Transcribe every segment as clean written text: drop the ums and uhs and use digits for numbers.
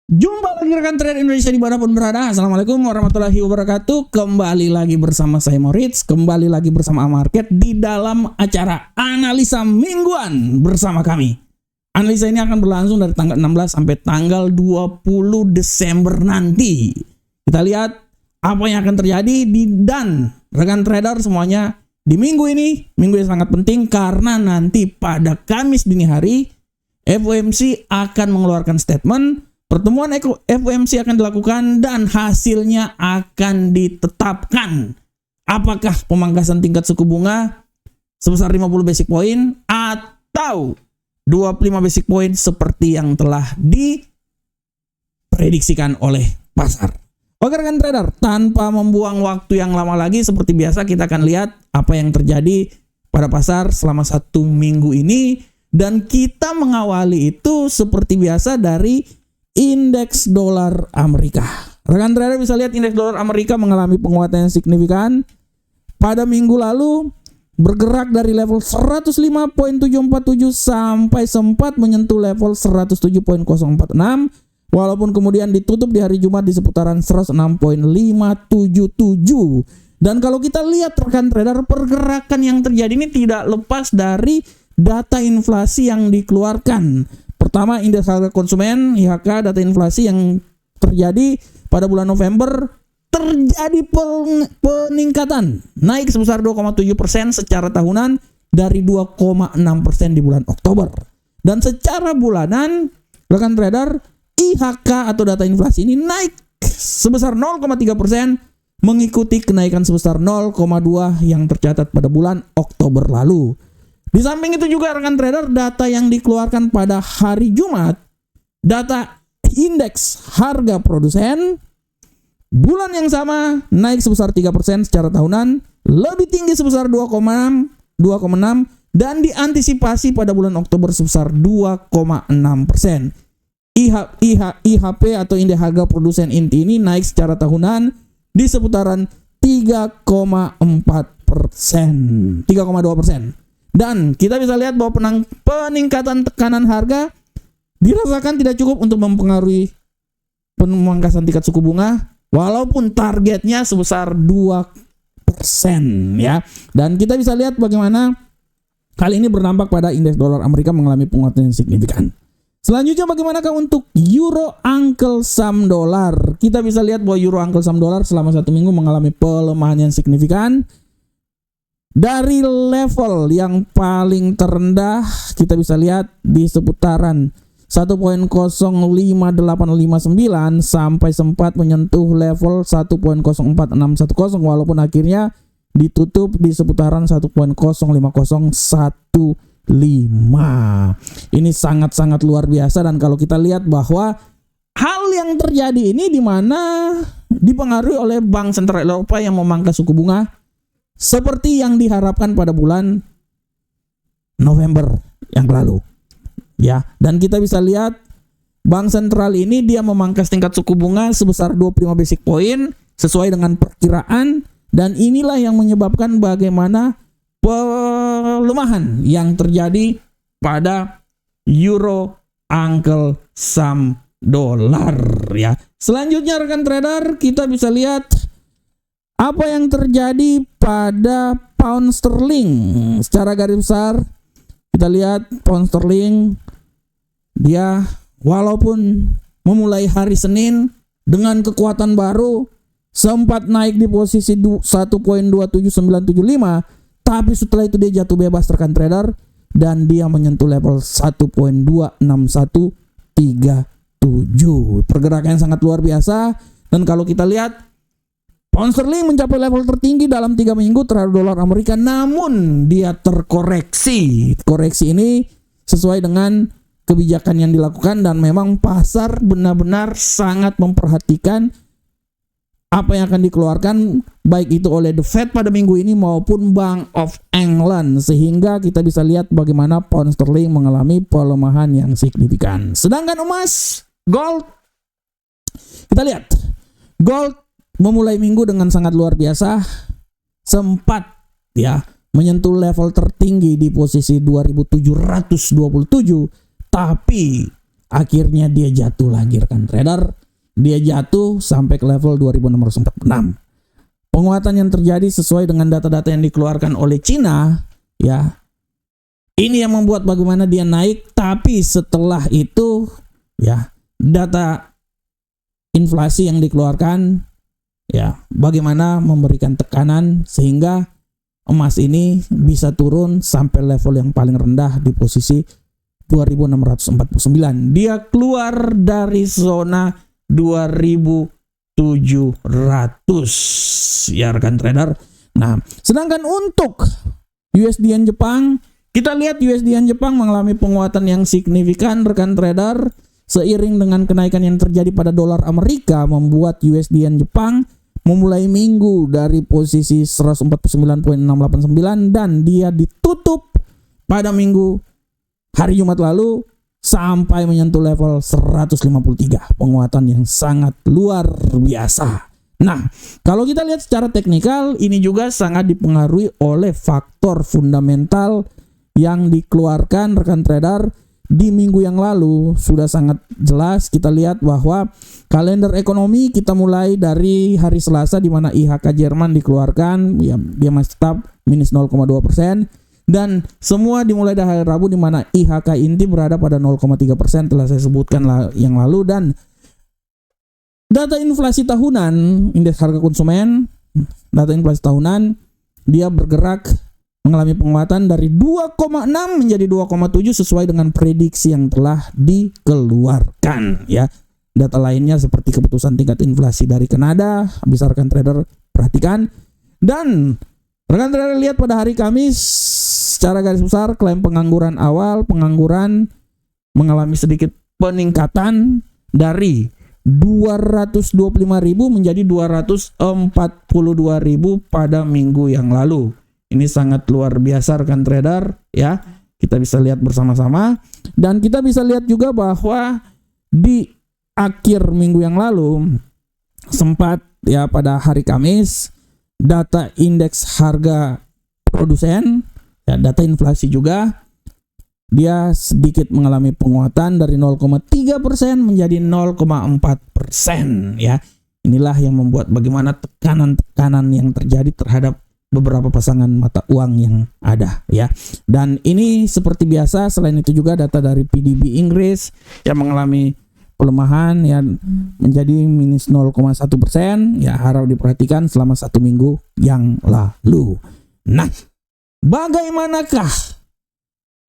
Jumpa lagi rekan trader Indonesia dimanapun berada. Assalamualaikum warahmatullahi wabarakatuh. Kembali lagi bersama saya Moritz. Kembali lagi bersama Market di dalam acara analisa mingguan bersama kami. Analisa ini akan berlangsung dari tanggal 16 sampai tanggal 20 Desember nanti. Kita lihat apa yang akan terjadi dan rekan trader semuanya di minggu ini. Minggu yang sangat penting karena nanti pada Kamis dini hari FOMC akan mengeluarkan statement. Pertemuan FOMC akan dilakukan dan hasilnya akan ditetapkan. Apakah pemangkasan tingkat suku bunga sebesar 50 basic point atau 25 basic point seperti yang telah diprediksikan oleh pasar. Oke rekan trader, tanpa membuang waktu yang lama lagi, seperti biasa kita akan lihat apa yang terjadi pada pasar selama 1 minggu ini. Dan kita mengawali itu seperti biasa dari indeks dolar Amerika. Rekan trader bisa lihat indeks dolar Amerika mengalami penguatan yang signifikan. Pada minggu lalu bergerak dari level 105.747 sampai sempat menyentuh level 107.046. Walaupun kemudian ditutup di hari Jumat di seputaran 106.577. Dan kalau kita lihat rekan trader, pergerakan yang terjadi ini tidak lepas dari data inflasi yang dikeluarkan. Pertama, indeks harga konsumen IHK, data inflasi yang terjadi pada bulan November terjadi peningkatan, naik sebesar 2,7% secara tahunan dari 2,6% di bulan Oktober. Dan secara bulanan, rekan trader, IHK atau data inflasi ini naik sebesar 0,3% mengikuti kenaikan sebesar 0,2 yang tercatat pada bulan Oktober lalu. Di samping itu juga rekan trader, data yang dikeluarkan pada hari Jumat, data indeks harga produsen bulan yang sama naik sebesar 3% secara tahunan, lebih tinggi sebesar 2,6 dan diantisipasi pada bulan Oktober sebesar 2,6%. IHP atau indeks harga produsen inti ini naik secara tahunan di seputaran 3,2%. Dan kita bisa lihat bahwa peningkatan tekanan harga dirasakan tidak cukup untuk mempengaruhi pemangkasan tingkat suku bunga walaupun targetnya sebesar 2% ya. Dan kita bisa lihat bagaimana hal ini berdampak pada indeks dolar Amerika mengalami penguatan yang signifikan. Selanjutnya bagaimanakah untuk Euro Uncle Sam Dollar? Kita bisa lihat bahwa Euro Uncle Sam Dollar selama 1 minggu mengalami pelemahan yang signifikan. Dari level yang paling terendah kita bisa lihat di seputaran 1.05859 sampai sempat menyentuh level 1.04610 walaupun akhirnya ditutup di seputaran 1.05015. Ini sangat-sangat luar biasa, dan kalau kita lihat bahwa hal yang terjadi ini di mana dipengaruhi oleh Bank Sentral Eropa yang memangkas suku bunga seperti yang diharapkan pada bulan November yang lalu. Ya, dan kita bisa lihat Bank Sentral ini dia memangkas tingkat suku bunga sebesar 25 basic point sesuai dengan perkiraan, dan inilah yang menyebabkan bagaimana pelemahan yang terjadi pada Euro Uncle Sam Dollar ya. Selanjutnya rekan trader, kita bisa lihat apa yang terjadi pada pound sterling. Secara garis besar kita lihat pound sterling dia walaupun memulai hari Senin dengan kekuatan baru sempat naik di posisi 1.27975, tapi setelah itu dia jatuh bebas rekan trader dan dia menyentuh level 1.26137. Pergerakan yang sangat luar biasa, dan kalau kita lihat pound sterling mencapai level tertinggi dalam 3 minggu terhadap dolar Amerika, namun dia terkoreksi. Koreksi ini sesuai dengan kebijakan yang dilakukan, dan memang pasar benar-benar sangat memperhatikan apa yang akan dikeluarkan baik itu oleh The Fed pada minggu ini maupun Bank of England, sehingga kita bisa lihat bagaimana pound sterling mengalami pelemahan yang signifikan. Sedangkan emas, gold, kita lihat gold memulai minggu dengan sangat luar biasa, sempat ya menyentuh level tertinggi di posisi 2727, tapi akhirnya dia jatuh lagi rekan trader. Dia jatuh sampai ke level 2646. Penguatan yang terjadi sesuai dengan data-data yang dikeluarkan oleh Cina, ya. Ini yang membuat bagaimana dia naik, tapi setelah itu ya, data inflasi yang dikeluarkan ya, bagaimana memberikan tekanan sehingga emas ini bisa turun sampai level yang paling rendah di posisi 2649. Dia keluar dari zona 2700 ya rekan trader. Nah, sedangkan untuk USD Yen Jepang, kita lihat USD Yen Jepang mengalami penguatan yang signifikan rekan trader. Seiring dengan kenaikan yang terjadi pada dolar Amerika membuat USD Yen Jepang memulai minggu dari posisi 149.689 dan dia ditutup pada minggu hari Jumat lalu sampai menyentuh level 153, penguatan yang sangat luar biasa. Nah, kalau kita lihat secara teknikal, ini juga sangat dipengaruhi oleh faktor fundamental yang dikeluarkan rekan trader di minggu yang lalu. Sudah sangat jelas kita lihat bahwa kalender ekonomi kita mulai dari hari Selasa di mana IHK Jerman dikeluarkan, ya, dia masih tetap minus 0,2%. Dan semua dimulai dari hari Rabu di mana IHK inti berada pada 0,3%, telah saya sebutkan yang lalu. Dan data inflasi tahunan, indeks harga konsumen, data inflasi tahunan, dia bergerak mengalami penguatan dari 2,6 menjadi 2,7 sesuai dengan prediksi yang telah dikeluarkan ya. Data lainnya seperti keputusan tingkat inflasi dari Kanada, bisa rekan trader perhatikan. Dan rekan trader lihat pada hari Kamis secara garis besar klaim pengangguran awal, pengangguran mengalami sedikit peningkatan dari 225.000 menjadi 242.000 pada minggu yang lalu. Ini sangat luar biasa rekan trader ya. Kita bisa lihat bersama-sama dan kita bisa lihat juga bahwa di akhir minggu yang lalu sempat ya pada hari Kamis data indeks harga produsen ya, data inflasi juga dia sedikit mengalami penguatan dari 0,3% menjadi 0,4% ya. Inilah yang membuat bagaimana tekanan-tekanan yang terjadi terhadap beberapa pasangan mata uang yang ada ya. Dan ini seperti biasa, selain itu juga data dari PDB Inggris yang mengalami pelemahan ya menjadi minus 0,1% ya, harap diperhatikan selama 1 minggu yang lalu. Nah, bagaimanakah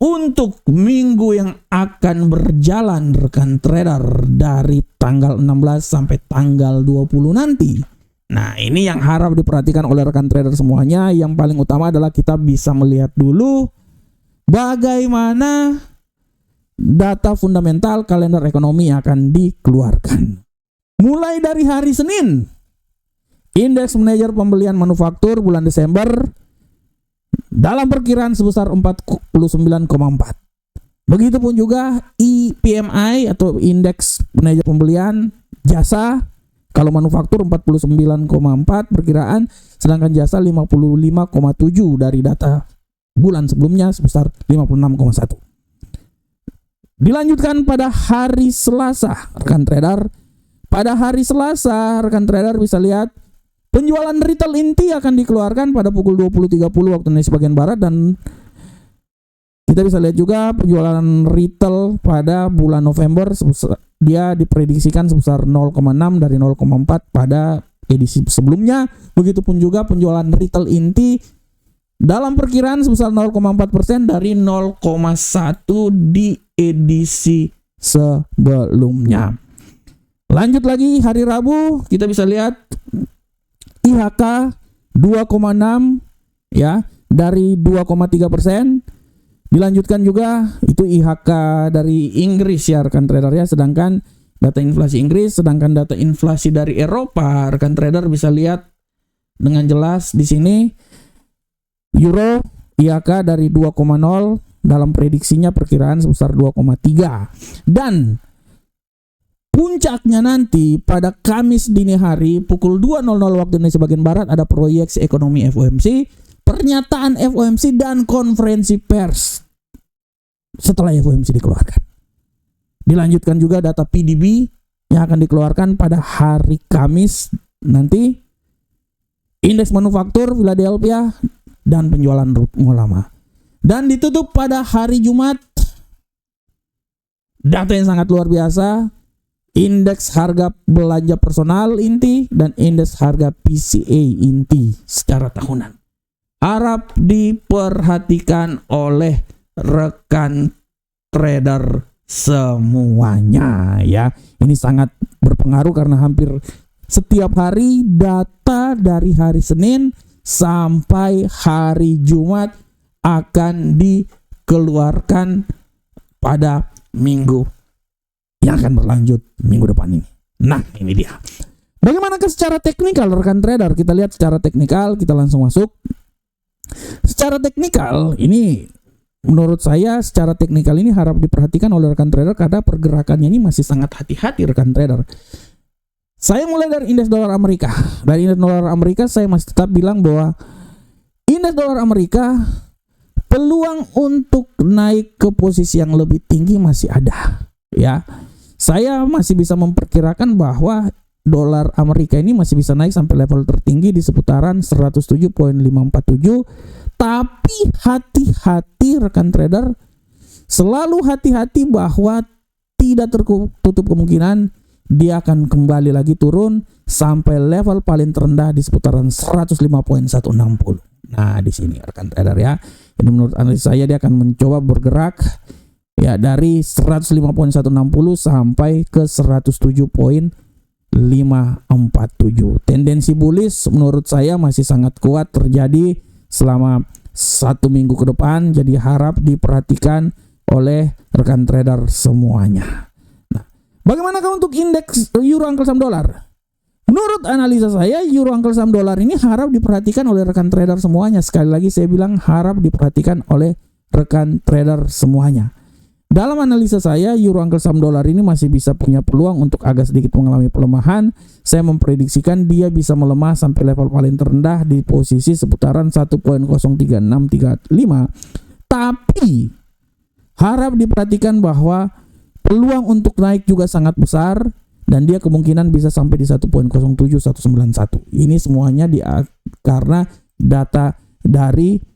untuk minggu yang akan berjalan rekan trader dari tanggal 16 sampai tanggal 20 nanti? Nah, ini yang harap diperhatikan oleh rekan trader semuanya. Yang paling utama adalah kita bisa melihat dulu bagaimana data fundamental kalender ekonomi yang akan dikeluarkan. Mulai dari hari Senin, indeks manajer pembelian manufaktur bulan Desember dalam perkiraan sebesar 49,4. Begitupun juga PMI atau indeks manajer pembelian jasa. Kalau manufaktur 49,4 perkiraan, sedangkan jasa 55,7 dari data bulan sebelumnya sebesar 56,1. Dilanjutkan pada hari Selasa, rekan trader. Pada hari Selasa, rekan trader bisa lihat penjualan retail inti akan dikeluarkan pada pukul 20.30 waktu Indonesia bagian Barat, dan kita bisa lihat juga penjualan retail pada bulan November dia diprediksikan sebesar 0,6 dari 0,4 pada edisi sebelumnya. Begitupun juga penjualan retail inti dalam perkiraan sebesar 0,4% dari 0,1 di edisi sebelumnya. Lanjut lagi hari Rabu, kita bisa lihat IHK 2,6 ya dari 2,3%. Dilanjutkan juga itu IHK dari Inggris ya rekan trader ya, sedangkan data inflasi Inggris, sedangkan data inflasi dari Eropa rekan trader bisa lihat dengan jelas di sini. Euro IHK dari 2,0 dalam prediksinya perkiraan sebesar 2,3. Dan puncaknya nanti pada Kamis dini hari pukul 2.00 waktu Indonesia bagian Barat ada proyeksi ekonomi FOMC, pernyataan FOMC dan konferensi pers setelah FOMC dikeluarkan. Dilanjutkan juga data PDB yang akan dikeluarkan pada hari Kamis nanti, indeks manufaktur Philadelphia, dan penjualan rumah lama. Dan ditutup pada hari Jumat, data yang sangat luar biasa, indeks harga belanja personal inti dan indeks harga PCE inti secara tahunan. Harap diperhatikan oleh rekan trader semuanya ya. Ini sangat berpengaruh karena hampir setiap hari data dari hari Senin sampai hari Jumat akan dikeluarkan pada minggu yang akan berlanjut minggu depan ini. Nah, ini dia. Bagaimanakah secara teknikal rekan trader? Kita lihat secara teknikal, kita langsung masuk. Secara teknikal ini, menurut saya secara teknikal ini harap diperhatikan oleh rekan trader karena pergerakannya ini masih sangat hati-hati rekan trader. Saya mulai dari indeks dolar Amerika. Dari indeks dolar Amerika saya masih tetap bilang bahwa indeks dolar Amerika peluang untuk naik ke posisi yang lebih tinggi masih ada. Ya, saya masih bisa memperkirakan bahwa dolar Amerika ini masih bisa naik sampai level tertinggi di seputaran 107.547. Tapi hati-hati rekan trader, selalu hati-hati bahwa tidak tertutup kemungkinan dia akan kembali lagi turun sampai level paling terendah di seputaran 105.160. Nah, di sini rekan trader ya. Ini menurut analis saya dia akan mencoba bergerak ya dari 105.160 sampai ke 107.547. Tendensi bullish menurut saya masih sangat kuat terjadi selama 1 minggu ke depan, jadi harap diperhatikan oleh rekan trader semuanya. Nah, bagaimanakah untuk indeks euro angkel saham dolar? Menurut analisa saya, euro angkel saham dolar ini harap diperhatikan oleh rekan trader semuanya. Sekali lagi saya bilang harap diperhatikan oleh rekan trader semuanya. Dalam analisa saya, euro angkel saham dolar ini masih bisa punya peluang untuk agak sedikit mengalami pelemahan. Saya memprediksikan dia bisa melemah sampai level paling terendah di posisi seputaran 1.03635. Tapi harap diperhatikan bahwa peluang untuk naik juga sangat besar dan dia kemungkinan bisa sampai di 1.07191. Ini semuanya karena data dari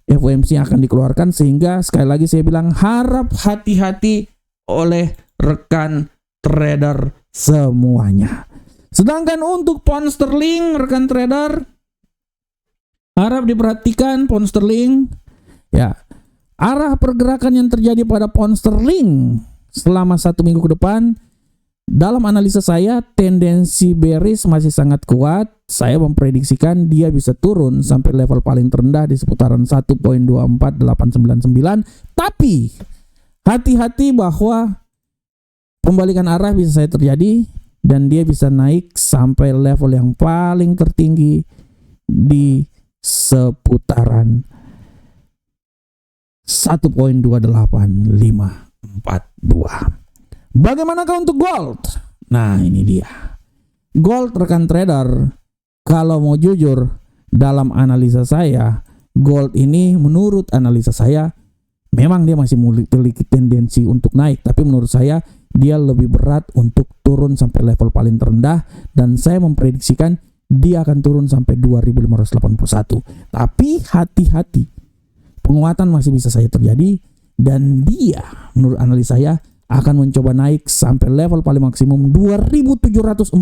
FOMC yang akan dikeluarkan, sehingga sekali lagi saya bilang harap hati-hati oleh rekan trader semuanya. Sedangkan untuk pound sterling rekan trader harap diperhatikan pound sterling ya. Arah pergerakan yang terjadi pada pound sterling selama 1 minggu ke depan, dalam analisa saya tendensi bearish masih sangat kuat. Saya memprediksikan dia bisa turun sampai level paling terendah di seputaran 1.24899. Tapi hati-hati bahwa pembalikan arah bisa saya terjadi dan dia bisa naik sampai level yang paling tertinggi di seputaran 1.28542. Bagaimanakah untuk gold? Nah, ini dia. Gold rekan trader, kalau mau jujur dalam analisa saya, gold ini menurut analisa saya memang dia masih memiliki tendensi untuk naik, tapi menurut saya dia lebih berat untuk turun sampai level paling terendah dan saya memprediksikan dia akan turun sampai 2581. Tapi hati-hati. Penguatan masih bisa saja terjadi dan dia menurut analisa saya akan mencoba naik sampai level paling maksimum 2746.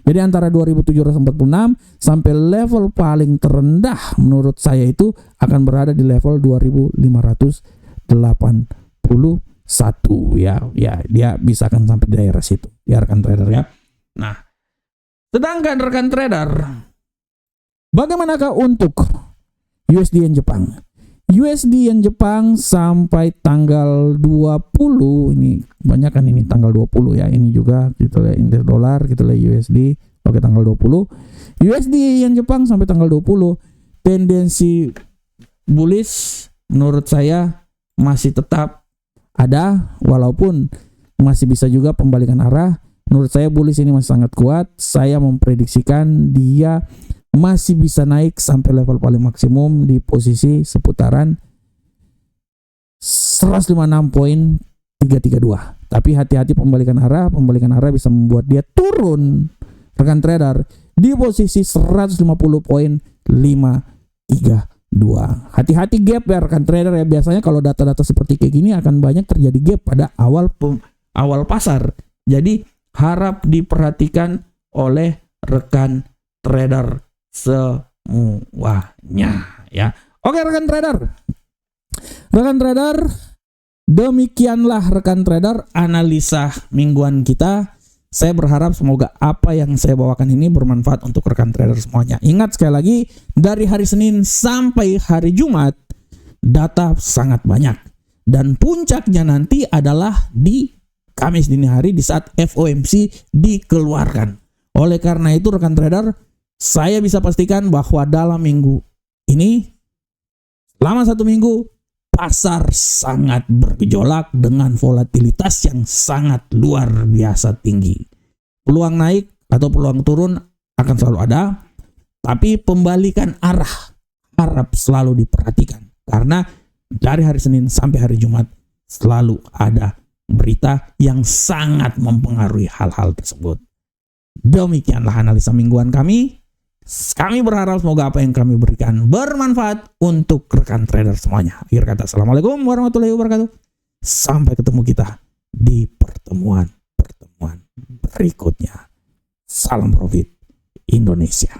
Jadi antara 2746 sampai level paling terendah menurut saya itu akan berada di level 2581 ya. Ya, dia bisa akan sampai di daerah situ. Ya rekan trader ya. Nah, sedangkan rekan trader, bagaimanakah untuk USD Yen Jepang? USD Yen Jepang sampai tanggal 20, ini banyak kan ini tanggal 20 ya, ini juga kita lihat indeks dolar, kita lihat USD, oke tanggal 20. USD Yen Jepang sampai tanggal 20, tendensi bullish menurut saya masih tetap ada, walaupun masih bisa juga pembalikan arah. Menurut saya bullish ini masih sangat kuat. Saya memprediksikan dia masih bisa naik sampai level paling maksimum di posisi seputaran 156.3 332. Tapi hati-hati pembalikan arah bisa membuat dia turun rekan trader di posisi 150.532. Hati-hati gap ya rekan trader ya. Biasanya kalau data-data seperti kayak gini akan banyak terjadi gap pada awal pasar. Jadi harap diperhatikan oleh rekan trader semuanya ya. Oke rekan trader. Demikianlah rekan trader analisa mingguan kita. Saya berharap semoga apa yang saya bawakan ini bermanfaat untuk rekan trader semuanya. Ingat sekali lagi, dari hari Senin sampai hari Jumat data sangat banyak. Dan puncaknya nanti adalah di Kamis dini hari di saat FOMC dikeluarkan. Oleh karena itu rekan trader, saya bisa pastikan bahwa dalam minggu ini, selama 1 minggu, pasar sangat bergejolak dengan volatilitas yang sangat luar biasa tinggi. Peluang naik atau peluang turun akan selalu ada, tapi pembalikan arah harap selalu diperhatikan. Karena dari hari Senin sampai hari Jumat selalu ada berita yang sangat mempengaruhi hal-hal tersebut. Demikianlah analisa mingguan kami. Kami berharap semoga apa yang kami berikan bermanfaat untuk rekan trader semuanya. Akhir kata, assalamualaikum warahmatullahi wabarakatuh. Sampai ketemu kita di pertemuan berikutnya. Salam profit Indonesia.